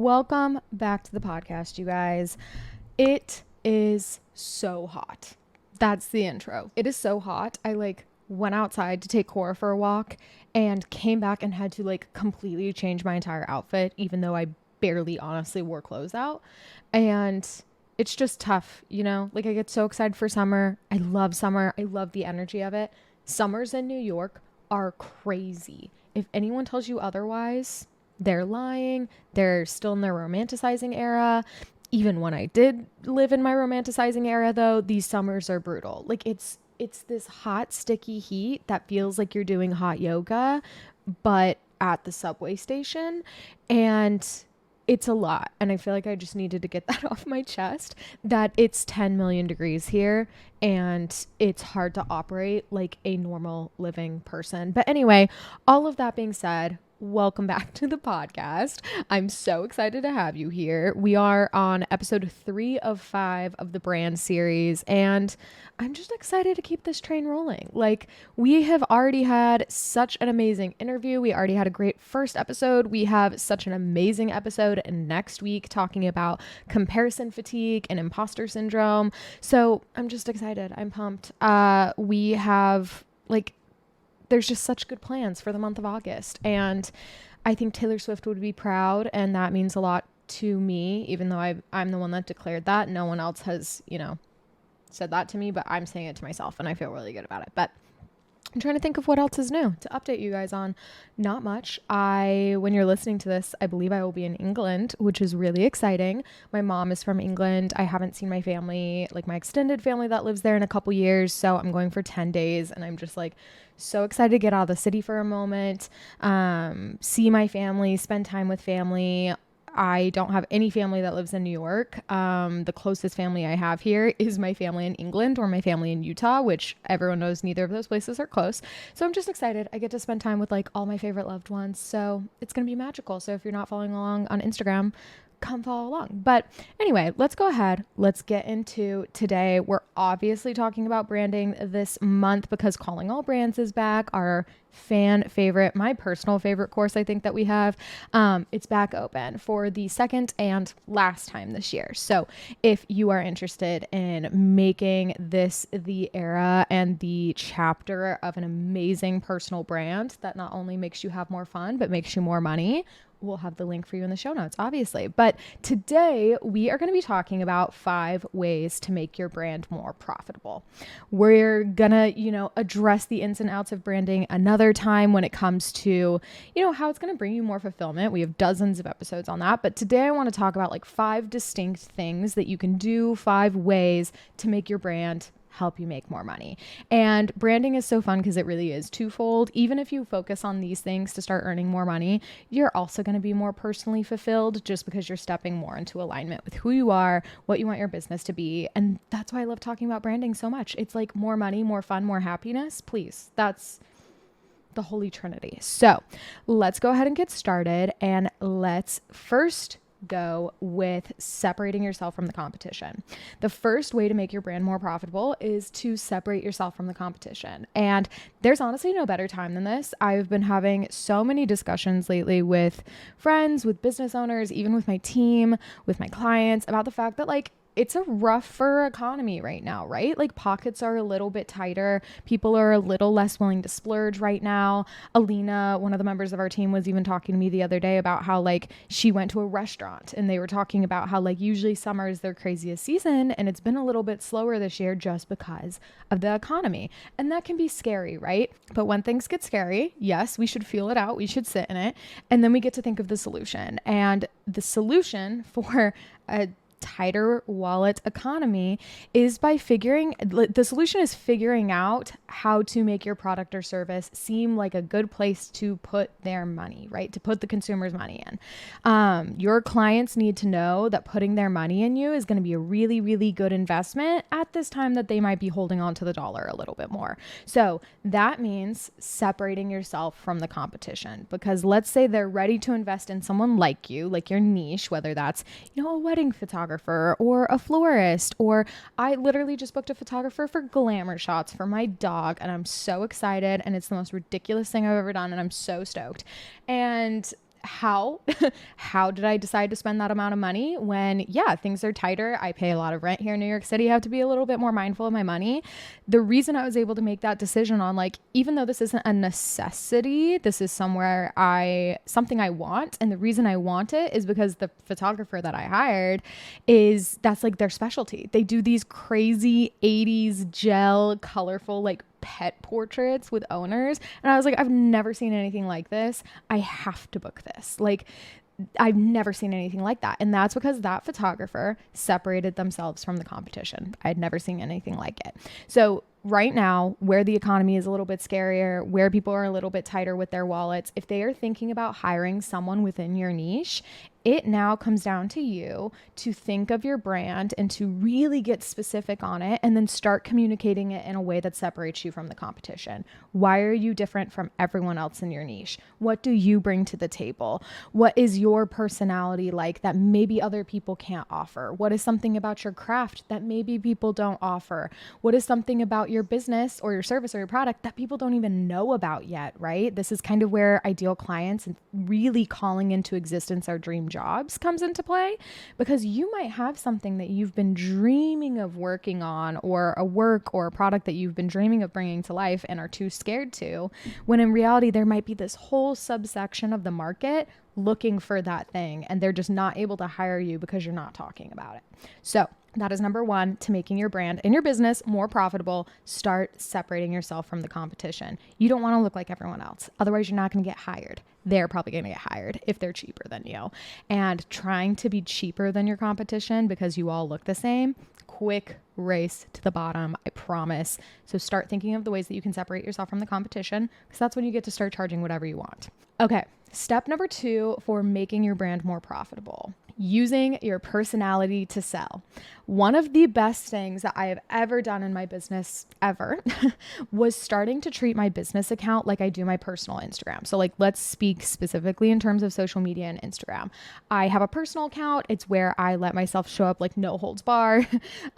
Welcome back to the podcast, you guys. It is so hot. That's the intro. It is so hot. I went outside to take Cora for a walk and came back and had to completely change my entire outfit, even though I barely honestly wore clothes out. And it's just tough, you know? I get so excited for summer. I love summer. I love the energy of it. Summers in New York are crazy. If anyone tells you otherwise, they're lying. They're still in their romanticizing era. Even when I did live in my romanticizing era, though, these summers are brutal. It's this hot, sticky heat that feels like you're doing hot yoga, but at the subway station. And it's a lot. And I feel like I just needed to get that off my chest, that it's 10 million degrees here and it's hard to operate like a normal living person. But anyway, all of that being said, welcome back to the podcast. I'm so excited to have you here. We are on episode 3 of 5 of the brand series, and I'm just excited to keep this train rolling. We have already had such an amazing interview. We already had a great first episode. We have such an amazing episode next week talking about comparison fatigue and imposter syndrome. So I'm just excited. I'm pumped. We have there's just such good plans for the month of August. And I think Taylor Swift would be proud. And that means a lot to me, even though I'm the one that declared that. No one else has, said that to me, but I'm saying it to myself and I feel really good about it. But I'm trying to think of what else is new to update you guys on. Not much. When you're listening to this, I believe I will be in England, which is really exciting. My mom is from England. I haven't seen my family, my extended family that lives there, in a couple years. So I'm going for 10 days and I'm just so excited to get out of the city for a moment, see my family, spend time with family. I don't have any family that lives in New York. The closest family I have here is my family in England or my family in Utah, which everyone knows neither of those places are close. So I'm just excited. I get to spend time with all my favorite loved ones. So it's going to be magical. So if you're not following along on Instagram, come follow along. But anyway, let's go ahead. Let's get into today. We're obviously talking about branding this month because Calling All Brands is back. Our fan favorite, my personal favorite course, I think that we have. It's back open for the second and last time this year. So if you are interested in making this the era and the chapter of an amazing personal brand that not only makes you have more fun, but makes you more money, we'll have the link for you in the show notes, obviously. But today we are going to be talking about 5 ways to make your brand more profitable. We're going to, address the ins and outs of branding another time when it comes to, how it's going to bring you more fulfillment. We have dozens of episodes on that. But today I want to talk about 5 distinct things that you can do, 5 ways to make your brand help you make more money. And branding is so fun because it really is twofold. Even if you focus on these things to start earning more money, you're also going to be more personally fulfilled just because you're stepping more into alignment with who you are, what you want your business to be. And that's why I love talking about branding so much. It's more money, more fun, more happiness. Please, that's the holy trinity. So let's go ahead and get started. And let's first go with separating yourself from the competition. The first way to make your brand more profitable is to separate yourself from the competition. And there's honestly no better time than this. I've been having so many discussions lately with friends, with business owners, even with my team, with my clients about the fact that it's a rougher economy right now, right? Pockets are a little bit tighter. People are a little less willing to splurge right now. Alina, one of the members of our team, was even talking to me the other day about how she went to a restaurant and they were talking about how usually summer is their craziest season and it's been a little bit slower this year just because of the economy. And that can be scary, right? But when things get scary, yes, we should feel it out. We should sit in it. And then we get to think of the solution. And the solution for a tighter wallet economy is by the solution is figuring out how to make your product or service seem like a good place to put their money, right? To put the consumer's money in. Your clients need to know that putting their money in you is going to be a really, really good investment at this time that they might be holding on to the dollar a little bit more. So that means separating yourself from the competition, because let's say they're ready to invest in someone like you, like your niche, whether that's, a wedding photographer or a florist, or I literally just booked a photographer for glamour shots for my dog and I'm so excited and it's the most ridiculous thing I've ever done and I'm so stoked. And how how did I decide to spend that amount of money when, yeah, things are tighter? I pay a lot of rent here in New York City. I have to be a little bit more mindful of my money. The reason I was able to make that decision on like, even though this isn't a necessity, this is something I want. And the reason I want it is because the photographer that I hired that's like their specialty. They do these crazy 80s gel, colorful, like pet portraits with owners. And I was like, I've never seen anything like this. I have to book this. Like, I've never seen anything like that. And that's because that photographer separated themselves from the competition. I'd never seen anything like it. So right now, where the economy is a little bit scarier, where people are a little bit tighter with their wallets, if they are thinking about hiring someone within your niche, it now comes down to you to think of your brand and to really get specific on it and then start communicating it in a way that separates you from the competition. Why are you different from everyone else in your niche? What do you bring to the table? What is your personality like that maybe other people can't offer? What is something about your craft that maybe people don't offer? What is something about your business or your service or your product that people don't even know about yet, right? This is kind of where ideal clients and really calling into existence our dream jobs comes into play, because you might have something that you've been dreaming of working on, or a work or a product that you've been dreaming of bringing to life and are too scared to, when in reality there might be this whole subsection of the market looking for that thing and they're just not able to hire you because you're not talking about it. So that is number one to making your brand and your business more profitable. Start separating yourself from the competition. You don't want to look like everyone else. Otherwise, you're not going to get hired. They're probably going to get hired if they're cheaper than you. And trying to be cheaper than your competition because you all look the same, quick race to the bottom, I promise. So start thinking of the ways that you can separate yourself from the competition, because that's when you get to start charging whatever you want. Okay, step number 2 for making your brand more profitable: using your personality to sell. One of the best things that I have ever done in my business ever was starting to treat my business account like I do my personal Instagram. So like, let's speak specifically in terms of social media and Instagram. I have a personal account. It's where I let myself show up like no holds bar.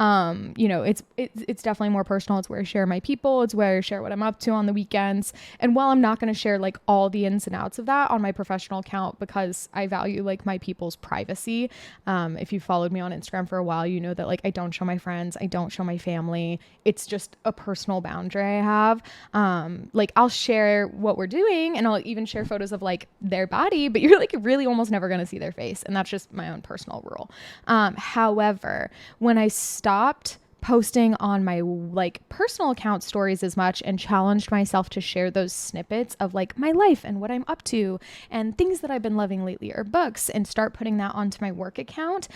It's definitely more personal. It's where I share my people. It's where I share what I'm up to on the weekends. And while I'm not going to share like all the ins and outs of that on my professional account, because I value like my people's privacy. If you followed me on Instagram for a while, you know that like I don't show my friends, I don't show my family. It's just a personal boundary I have. Like I'll share what we're doing and I'll even share photos of like their body, but you're like really almost never going to see their face. And that's just my own personal rule. However, when I stopped posting on my like personal account stories as much and challenged myself to share those snippets of like my life and what I'm up to and things that I've been loving lately or books, and start putting that onto my work account,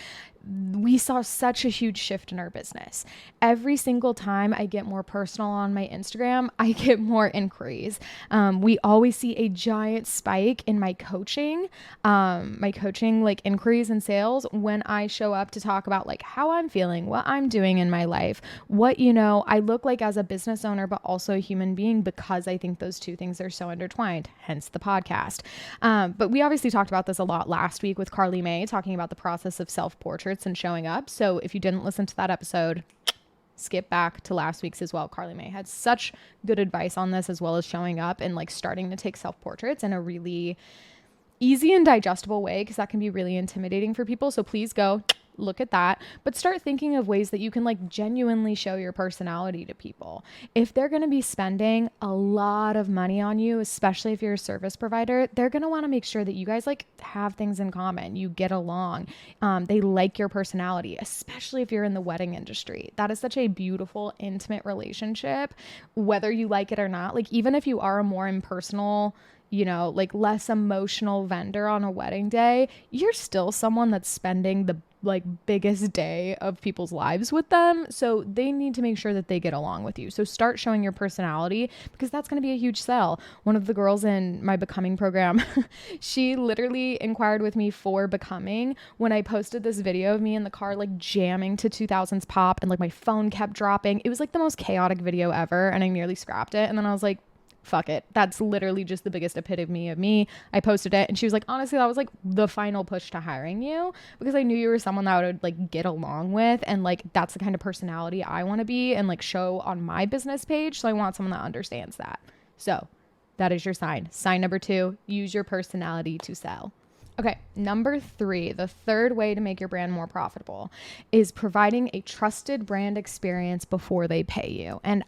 we saw such a huge shift in our business. Every single time I get more personal on my Instagram, I get more inquiries. We always see a giant spike in my coaching like inquiries and sales when I show up to talk about like how I'm feeling, what I'm doing in my life, what, I look like as a business owner, but also a human being, because I think those two things are so intertwined, hence the podcast. But we obviously talked about this a lot last week with Carly May, talking about the process of self-portraits and showing up. So if you didn't listen to that episode, skip back to last week's as well. Carly May had such good advice on this, as well as showing up and like starting to take self-portraits in a really easy and digestible way, because that can be really intimidating for people. So please go look at that, but start thinking of ways that you can like genuinely show your personality to people. If they're going to be spending a lot of money on you, especially if you're a service provider, they're going to want to make sure that you guys like have things in common, you get along. They like your personality, especially if you're in the wedding industry. That is such a beautiful, intimate relationship, whether you like it or not. Like even if you are a more impersonal, like less emotional vendor on a wedding day, you're still someone that's spending the like biggest day of people's lives with them. So they need to make sure that they get along with you. So start showing your personality, because that's going to be a huge sell. One of the girls in my Becoming program, she literally inquired with me for Becoming when I posted this video of me in the car, like jamming to 2000s pop, and like my phone kept dropping. It was like the most chaotic video ever, and I nearly scrapped it. And then I was like, fuck it. That's literally just the biggest epitome of me. I posted it and she was like, honestly, that was like the final push to hiring you, because I knew you were someone that I would like get along with. And like, that's the kind of personality I want to be and like show on my business page. So I want someone that understands that. So that is your sign. Sign number 2, use your personality to sell. Okay, number 3, the third way to make your brand more profitable is providing a trusted brand experience before they pay you. And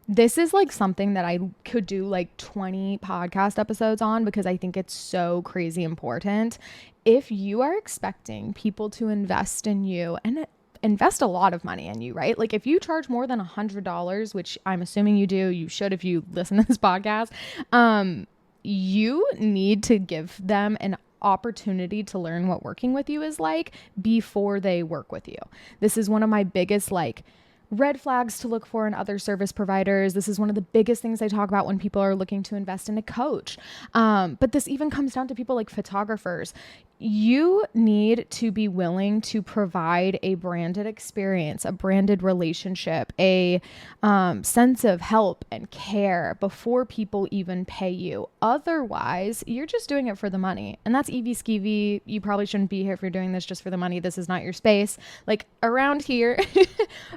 this is like something that I could do like 20 podcast episodes on because I think it's so crazy important. If you are expecting people to invest in you and invest a lot of money in you, right? Like if you charge more than $100, which I'm assuming you do, you should if you listen to this podcast, you need to give them an opportunity to learn what working with you is like before they work with you. This is one of my biggest like red flags to look for in other service providers. This is one of the biggest things I talk about when people are looking to invest in a coach. But this even comes down to people like photographers. You need to be willing to provide a branded experience, a branded relationship, a sense of help and care before people even pay you. Otherwise, you're just doing it for the money. And that's EV skeevy. You probably shouldn't be here if you're doing this just for the money. This is not your space. Like around here,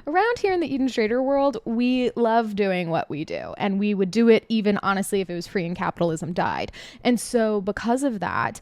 around here in the Eden Trader world, we love doing what we do. And we would do it even honestly if it was free and capitalism died. And so because of that,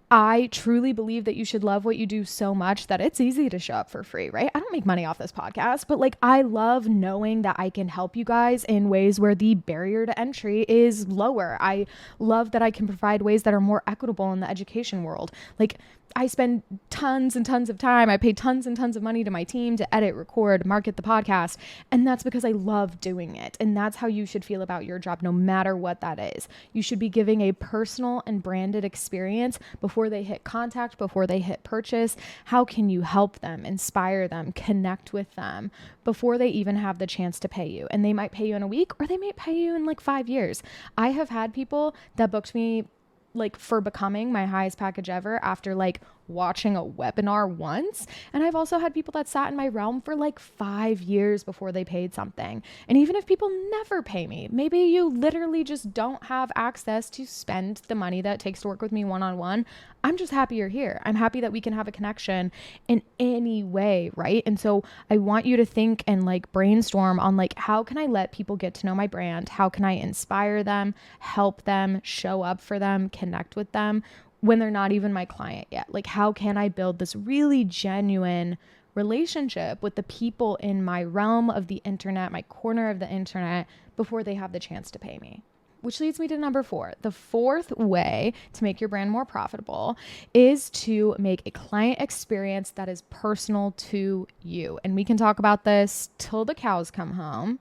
I truly believe that you should love what you do so much that it's easy to show up for free, right? I don't make money off this podcast, but like I love knowing that I can help you guys in ways where the barrier to entry is lower. I love that I can provide ways that are more equitable in the education world. Like I spend tons and tons of time. I pay tons and tons of money to my team to edit, record, market the podcast. And that's because I love doing it. And that's how you should feel about your job, no matter what that is. You should be giving a personal and branded experience before they hit contact, before they hit purchase. How can you help them, inspire them, connect with them before they even have the chance to pay you? And they might pay you in a week or they might pay you in like 5 years. I have had people that booked me like for becoming my highest package ever after like watching a webinar once. And I've also had people that sat in my realm for like 5 years before they paid something. And even if people never pay me, maybe you literally just don't have access to spend the money that it takes to work with me one-on-one. I'm just happy you're here. I'm happy that we can have a connection in any way, right? And so I want you to think and like brainstorm on like, how can I let people get to know my brand? How can I inspire them, help them, show up for them, connect with them when they're not even my client yet? Like, how can I build this really genuine relationship with the people in my realm of the internet, my corner of the internet, before they have the chance to pay me? Which leads me to number 4. The fourth way to make your brand more profitable is to make a client experience that is personal to you. And we can talk about this till the cows come home.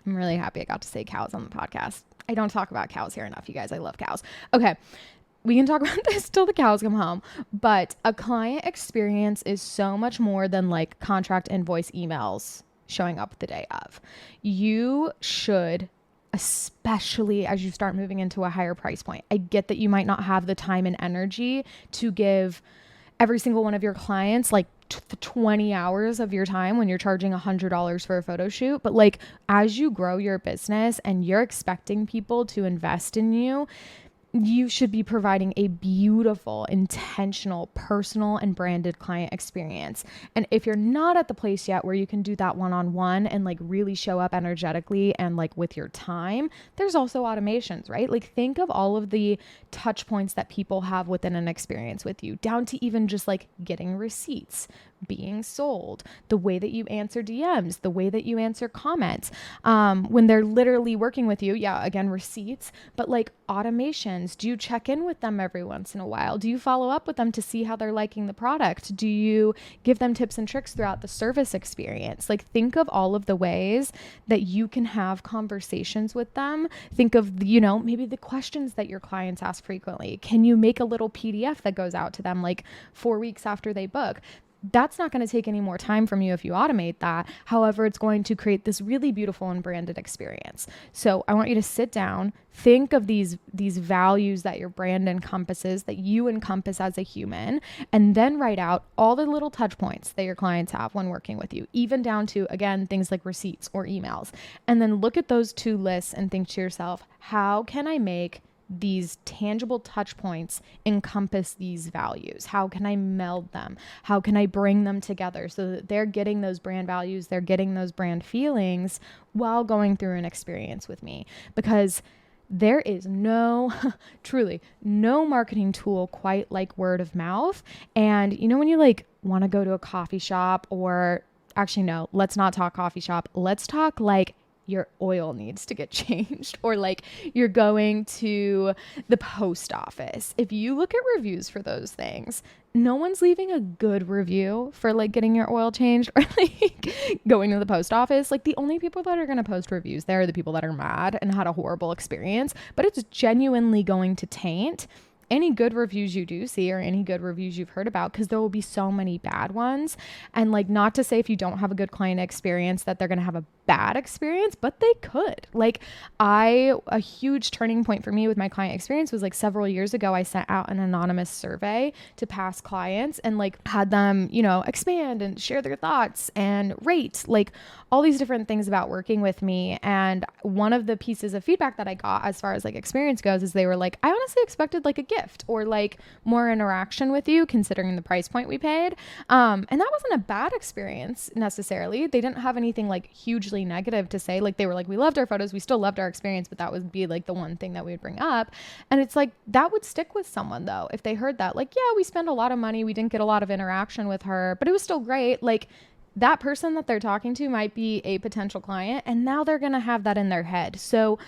I'm really happy I got to say cows on the podcast. I don't talk about cows here enough, you guys. I love cows. Okay. We can talk about this till the cows come home, but a client experience is so much more than like contract, invoice, emails showing up the day of. You should, especially as you start moving into a higher price point. I get that you might not have the time and energy to give every single one of your clients like 20 hours of your time when you're charging $100 for a photo shoot. But like as you grow your business and you're expecting people to invest in you, you should be providing a beautiful, intentional, personal, and branded client experience. And if you're not at the place yet where you can do that one-on-one and like really show up energetically and like with your time, there's also automations, right? Like think of all of the touch points that people have within an experience with you, down to even just like getting receipts, being sold, the way that you answer DMs, the way that you answer comments, when they're literally working with you. Yeah, again, receipts, but like automations. Do you check in with them every once in a while? Do you follow up with them to see how they're liking the product? Do you give them tips and tricks throughout the service experience? Like think of all of the ways that you can have conversations with them. Think of, maybe the questions that your clients ask frequently. Can you make a little PDF that goes out to them like 4 weeks after they book? That's not going to take any more time from you if you automate that. However, it's going to create this really beautiful and branded experience. So I want you to sit down, think of these values that your brand encompasses, that you encompass as a human, and then write out all the little touch points that your clients have when working with you, even down to, again, things like receipts or emails. And then look at those 2 lists and think to yourself, how can I make these tangible touch points encompass these values? How can I meld them? How can I bring them together so that they're getting those brand values, they're getting those brand feelings while going through an experience with me? Because There is no, truly no marketing tool quite like word of mouth. And you know, when you like want to go to a coffee shop, or actually, no, let's not talk coffee shop. Let's talk like your oil needs to get changed, or like you're going to the post office. If you look at reviews for those things, no one's leaving a good review for like getting your oil changed or like going to the post office. Like the only people that are going to post reviews there are the people that are mad and had a horrible experience, but it's genuinely going to taint any good reviews you do see, or any good reviews you've heard about, because there will be so many bad ones. And like, not to say if you don't have a good client experience that they're going to have a bad experience, but they could. Like a huge turning point for me with my client experience was like several years ago, I sent out an anonymous survey to past clients and like had them, you know, expand and share their thoughts and rate like all these different things about working with me. And one of the pieces of feedback that I got as far as like experience goes is they were like, I honestly expected like a gift or like more interaction with you considering the price point we paid. And that wasn't a bad experience necessarily. They didn't have anything like hugely negative to say. Like they were like, we loved our photos, we still loved our experience, but that would be like the one thing that we would bring up. And it's like, that would stick with someone though, if they heard that, like, yeah, we spent a lot of money, we didn't get a lot of interaction with her, but it was still great. Like that person that they're talking to might be a potential client, and now they're going to have that in their head. So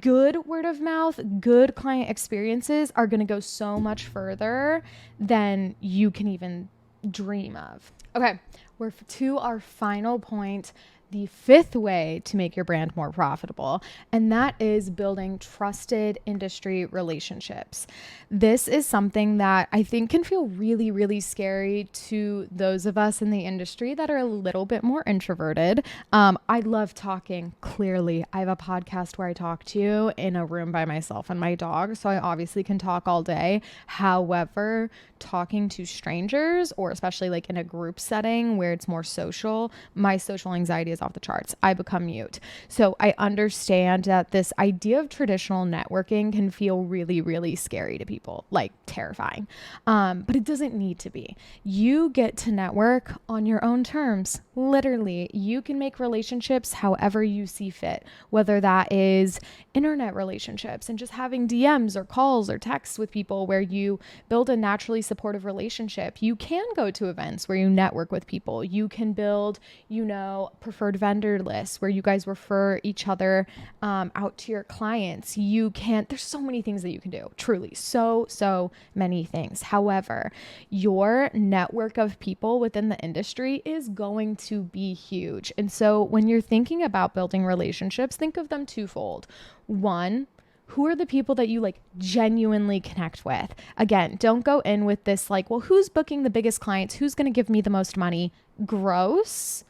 good word of mouth, good client experiences are going to go so much further than you can even dream of. Okay, we're to our final point, the fifth way to make your brand more profitable, and that is building trusted industry relationships. This is something that I think can feel really, really scary to those of us in the industry that are a little bit more introverted. I love talking. Clearly, I have a podcast where I talk to you in a room by myself and my dog, so I obviously can talk all day. However, talking to strangers, or especially like in a group setting where it's more social, my social anxiety is off the charts. I become mute. So I understand that this idea of traditional networking can feel really, really scary to people, like terrifying. But it doesn't need to be. You get to network on your own terms. Literally, you can make relationships however you see fit, whether that is internet relationships and just having DMs or calls or texts with people where you build a naturally supportive relationship. You can go to events where you network with people. You can build, preferred vendor lists where you guys refer each other out to your clients. There's so many things that you can do, truly so many things. However, your network of people within the industry is going to be huge. And so when you're thinking about building relationships, think of them twofold. One, who are the people that you like genuinely connect with? Again, don't go in with this like, well, who's booking the biggest clients? Who's going to give me the most money? Gross.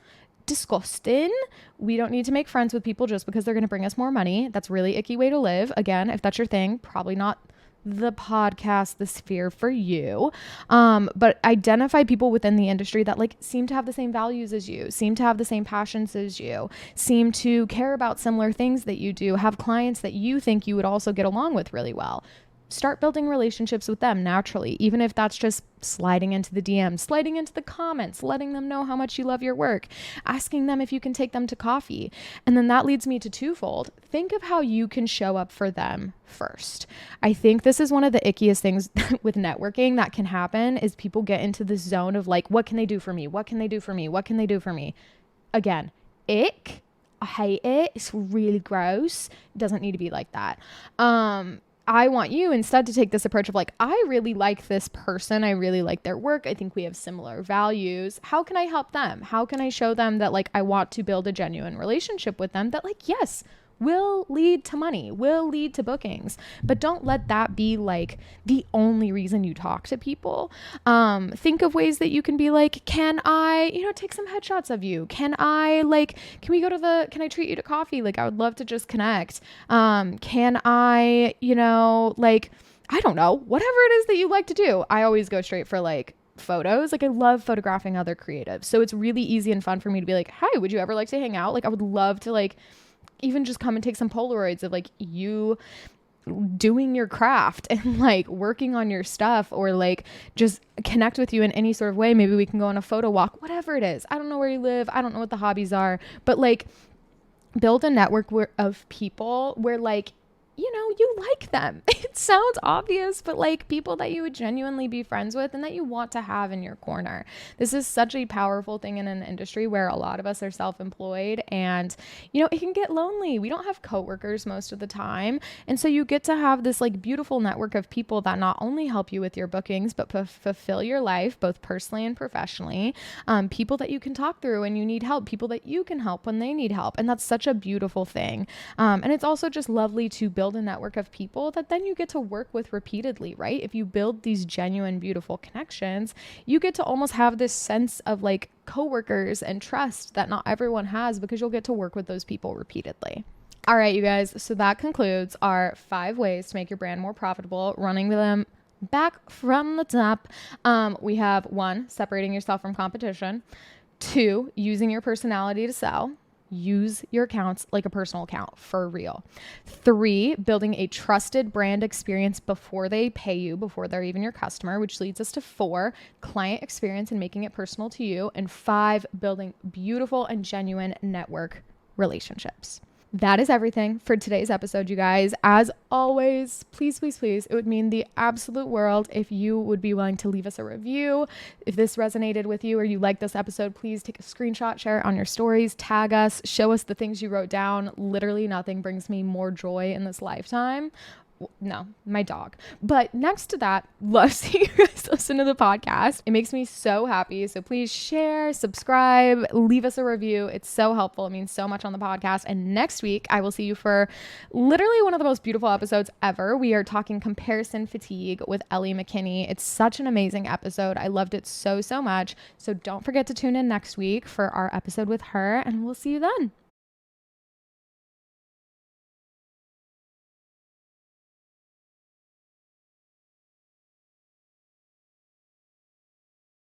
Disgusting. We don't need to make friends with people just because they're going to bring us more money. That's a really icky way to live. Again, if that's your thing, probably not the podcast, the sphere for you. But identify people within the industry that like seem to have the same values as you, seem to have the same passions as you, seem to care about similar things that you do, have clients that you think you would also get along with really well. Start building relationships with them naturally, even if that's just sliding into the DMs, sliding into the comments, letting them know how much you love your work, asking them if you can take them to coffee. And then that leads me to twofold. Think of how you can show up for them first. I think this is one of the ickiest things with networking that can happen is people get into this zone of like, what can they do for me? What can they do for me? What can they do for me? Again, ick. I hate it. It's really gross. It doesn't need to be like that. I want you instead to take this approach of like, I really like this person. I really like their work. I think we have similar values. How can I help them? How can I show them that like I want to build a genuine relationship with them that like, yes, will lead to money, will lead to bookings, but don't let that be like the only reason you talk to people. Think of ways that you can be like, can I, take some headshots of you? Can I can I treat you to coffee? Like, I would love to just connect. Can I, I don't know, whatever it is that you like to do. I always go straight for like photos. Like I love photographing other creatives. So it's really easy and fun for me to be like, hi, would you ever like to hang out? Like I would love to like even just come and take some Polaroids of like you doing your craft and like working on your stuff, or like just connect with you in any sort of way. Maybe we can go on a photo walk, whatever it is. I don't know where you live. I don't know what the hobbies are, but like build a network of people where like you like them. It sounds obvious, but like people that you would genuinely be friends with and that you want to have in your corner. This is such a powerful thing in an industry where a lot of us are self-employed, and it can get lonely. We don't have coworkers most of the time. And so you get to have this like beautiful network of people that not only help you with your bookings, but fulfill your life, both personally and professionally. People that you can talk through when you need help, people that you can help when they need help. And that's such a beautiful thing. And it's also just lovely to build a network of people that then you get to work with repeatedly, right? If you build these genuine, beautiful connections, you get to almost have this sense of like coworkers and trust that not everyone has, because you'll get to work with those people repeatedly. All right, you guys. So that concludes our 5 ways to make your brand more profitable, running them back from the top. We have 1, separating yourself from competition. 2, using your personality to sell. Use your accounts like a personal account for real. 3, building a trusted brand experience before they pay you, before they're even your customer, which leads us to 4, client experience and making it personal to you. And 5, building beautiful and genuine network relationships. That is everything for today's episode, you guys. As always, please, please, please, it would mean the absolute world if you would be willing to leave us a review. If this resonated with you or you like this episode, please take a screenshot, share it on your stories, tag us, show us the things you wrote down. Literally nothing brings me more joy in this lifetime. No, my dog. But next to that, love seeing you guys listen to the podcast. It makes me so happy. So please share, subscribe, leave us a review. It's so helpful. It means so much on the podcast. And next week, I will see you for literally one of the most beautiful episodes ever. We are talking comparison fatigue with Ellie McKinney. It's such an amazing episode. I loved it so, so much. So don't forget to tune in next week for our episode with her, and we'll see you then.